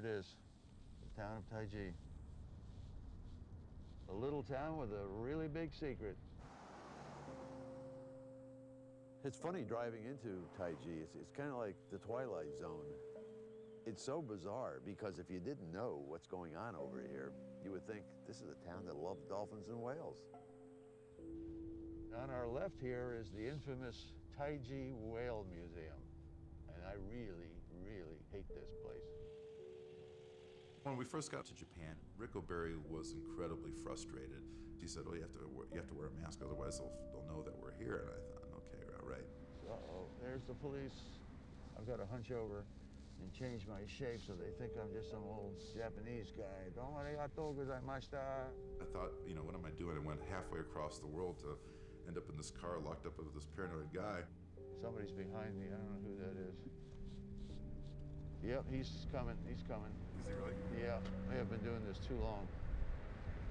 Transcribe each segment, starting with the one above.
it is, the town of Taiji. A little town with a really big secret. It's funny driving into Taiji. It's kind of like the Twilight Zone. It's so bizarre because if you didn't know what's going on over here, you would think this is a town that loves dolphins and whales. On our left here is the infamous Taiji Whale Museum. And I really, really hate this place. When we first got to Japan, Ric O'Barry was incredibly frustrated. He said, "Oh, you have to wear a mask, otherwise they'll know that we're here." And I thought, okay, all right. Uh-oh, there's the police. I've got to hunch over and change my shape so they think I'm just some old Japanese guy. Don't arigatou gozaimashita. I thought, you know, what am I doing? I went halfway across the world to end up in this car locked up with this paranoid guy. Somebody's behind me. I don't know who that is. Yep, he's coming. He's coming. Is he really? Yeah, I have been doing this too long.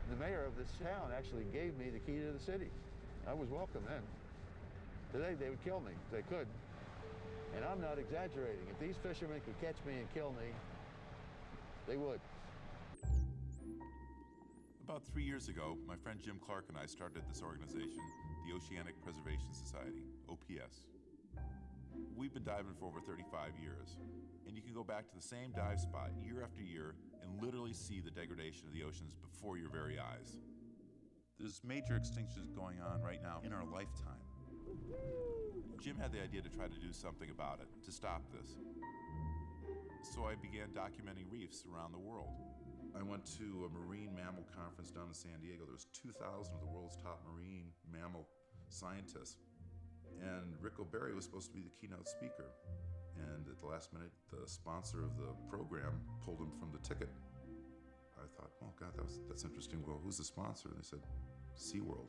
The mayor of this town actually gave me the key to the city. I was welcome then. Today they would kill me if they could. And I'm not exaggerating. If these fishermen could catch me and kill me, they would. About 3 years ago, my friend Jim Clark and I started this organization, the Oceanic Preservation Society, OPS. We've been diving for over 35 years, and you can go back to the same dive spot year after year and literally see the degradation of the oceans before your very eyes. There's major extinctions going on right now in our lifetime. Jim had the idea to try to do something about it, to stop this. So I began documenting reefs around the world. I went to a marine mammal conference down in San Diego. There was 2,000 of the world's top marine mammal scientists. And Ric O'Barry was supposed to be the keynote speaker. And at the last minute, the sponsor of the program pulled him from the ticket. I thought, oh God, that's interesting. Well, who's the sponsor? And they said, SeaWorld.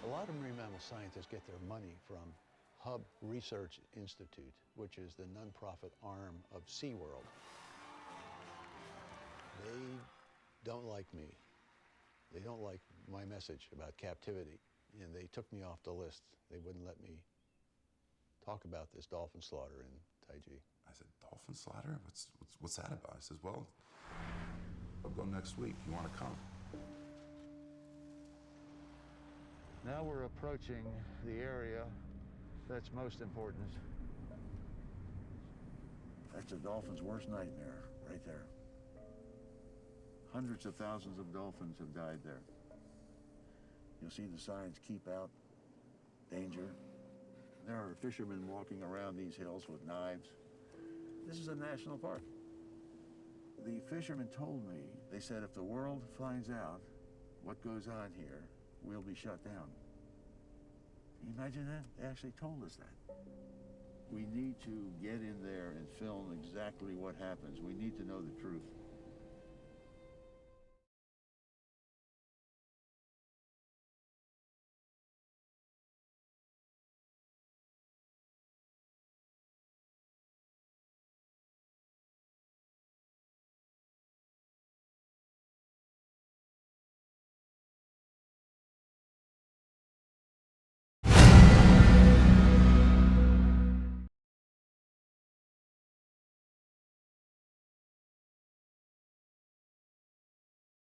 A lot of marine mammal scientists get their money from Hub Research Institute, which is the nonprofit arm of SeaWorld. They don't like me. They don't like my message about captivity, and they took me off the list. They wouldn't let me talk about this dolphin slaughter in Taiji. I said, dolphin slaughter? What's that about? He says, well, I'll go next week. You want to come? Now we're approaching the area that's most important. That's a dolphin's worst nightmare, right there. Hundreds of thousands of dolphins have died there. You'll see the signs, keep out, danger. There are fishermen walking around these hills with knives. This is a national park. The fishermen told me, they said if the world finds out what goes on here, we'll be shut down. Can you imagine that? They actually told us that. We need to get in there and film exactly what happens. We need to know the truth.